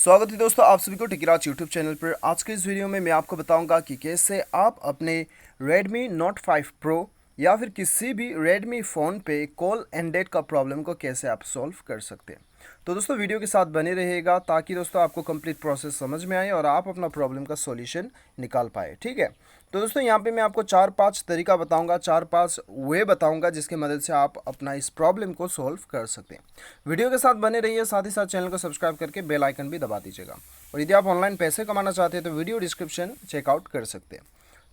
स्वागत है दोस्तों आप सभी को टिकराज यूट्यूब चैनल पर। आज के इस वीडियो में मैं आपको बताऊंगा कि कैसे आप अपने Redmi Note 5 Pro या फिर किसी भी Redmi फ़ोन पे कॉल एंड डेट का प्रॉब्लम को कैसे आप सॉल्व कर सकते हैं। तो दोस्तों वीडियो के साथ बने रहिएगा ताकि दोस्तों आपको कंप्लीट प्रोसेस समझ में आए और आप अपना प्रॉब्लम का सॉल्यूशन निकाल पाए। ठीक है, तो दोस्तों यहाँ पे मैं आपको 4-5 तरीका बताऊंगा, 4-5 वे बताऊंगा जिसकी मदद से आप अपना इस प्रॉब्लम को सॉल्व कर सकते हैं। वीडियो के साथ बने रहिए, साथ ही साथ चैनल को सब्सक्राइब करके बेल आइकन भी दबा दीजिएगा। और यदि आप ऑनलाइन पैसे कमाना चाहते हैं तो वीडियो डिस्क्रिप्शन चेकआउट कर सकते हैं।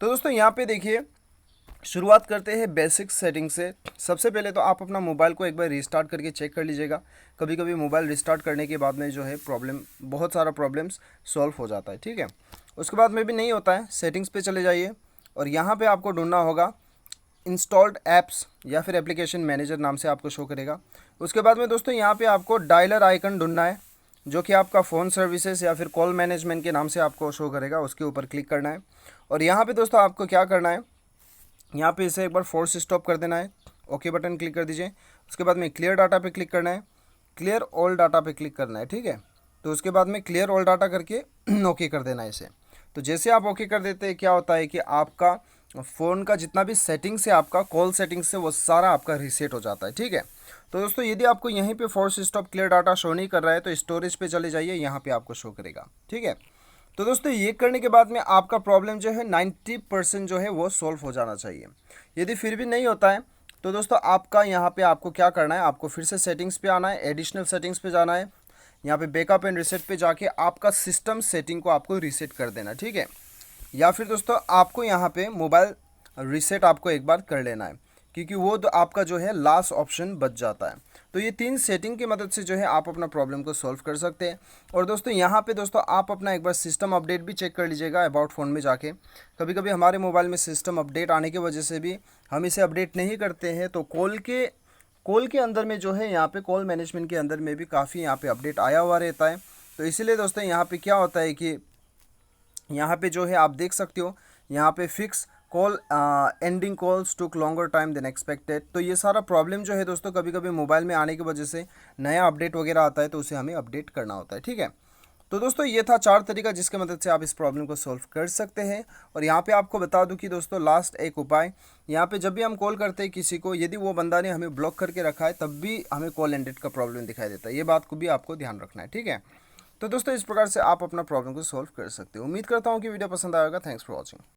तो दोस्तों यहाँ पे देखिए, शुरुआत करते हैं बेसिक सेटिंग से। सबसे पहले तो आप अपना मोबाइल को एक बार रिस्टार्ट करके चेक कर लीजिएगा। कभी कभी मोबाइल रिस्टार्ट करने के बाद में जो है बहुत सारा प्रॉब्लम्स सॉल्व हो जाता है। ठीक है, उसके बाद में भी नहीं होता है, सेटिंग्स पे चले जाइए और यहाँ पे आपको ढूंढना होगा इंस्टॉल्ड ऐप्स या फिर एप्लीकेशन मैनेजर नाम से आपको शो करेगा। उसके बाद में दोस्तों यहाँ पे आपको डायलर आइकन ढूंढना है जो कि आपका फ़ोन सर्विसेज या फिर कॉल मैनेजमेंट के नाम से आपको शो करेगा। उसके ऊपर क्लिक करना है और यहाँ पे दोस्तों आपको क्या करना है, यहाँ पे इसे एक बार फोर्स स्टॉप कर देना है। ओके बटन क्लिक कर दीजिए। उसके बाद में क्लियर डाटा पे क्लिक करना है, क्लियर ऑल डाटा पे क्लिक करना है। ठीक है, तो उसके बाद में क्लियर ऑल डाटा करके ओके कर देना है इसे। तो जैसे आप ओके कर देते हैं क्या होता है कि आपका फ़ोन का जितना भी सेटिंग्स है, आपका कॉल सेटिंग्स से वो सारा आपका रीसेट हो जाता है। ठीक है, तो दोस्तों यदि आपको यहीं पे force stop clear data show नहीं कर रहा है तो स्टोरेज पे चले जाइए, यहाँ पे आपको शो करेगा। ठीक है, तो दोस्तों ये करने के बाद में आपका प्रॉब्लम जो है 90% जो है वो सॉल्व हो जाना चाहिए। यदि फिर भी नहीं होता है तो दोस्तों आपका यहाँ पे आपको क्या करना है, आपको फिर से सेटिंग्स पे आना है, एडिशनल सेटिंग्स पे जाना है। यहाँ पे बैकअप एंड रीसेट पे जाके आपका सिस्टम सेटिंग को आपको रीसेट कर देना। ठीक है, या फिर दोस्तों आपको यहाँ पे मोबाइल रीसेट आपको एक बार कर लेना है क्योंकि वो तो आपका जो है लास्ट ऑप्शन बच जाता है। तो ये 3 सेटिंग की मदद से जो है आप अपना प्रॉब्लम को सॉल्व कर सकते हैं। और दोस्तों यहाँ पे दोस्तों आप अपना एक बार सिस्टम अपडेट भी चेक कर लीजिएगा अबाउट फ़ोन में जाके। कभी कभी हमारे मोबाइल में सिस्टम अपडेट आने की वजह से भी हम इसे अपडेट नहीं करते हैं, तो कॉल के अंदर में जो है यहाँ पे कॉल मैनेजमेंट के अंदर में भी काफ़ी यहाँ पे अपडेट आया हुआ रहता है। तो इसीलिए दोस्तों यहाँ पे क्या होता है कि यहाँ पे जो है आप देख सकते हो, यहाँ पे फिक्स कॉल एंडिंग कॉल्स टुक लॉन्गर टाइम देन एक्सपेक्टेड। तो ये सारा प्रॉब्लम जो है दोस्तों कभी कभी मोबाइल में आने की वजह से नया अपडेट वगैरह आता है तो उसे हमें अपडेट करना होता है। ठीक है, तो दोस्तों ये था 4 तरीका जिसके मदद से आप इस प्रॉब्लम को सॉल्व कर सकते हैं। और यहाँ पे आपको बता दूं कि दोस्तों लास्ट एक उपाय, यहाँ पे जब भी हम कॉल करते हैं किसी को, यदि वो बंदा ने हमें ब्लॉक करके रखा है तब भी हमें कॉल एंडेड का प्रॉब्लम दिखाई देता है। ये बात को भी आपको ध्यान रखना है। ठीक है, तो दोस्तों इस प्रकार से आप अपना प्रॉब्लम को सॉल्व कर सकते हो। उम्मीद करता हूँ कि वीडियो पसंद आएगा। Thanks for watching.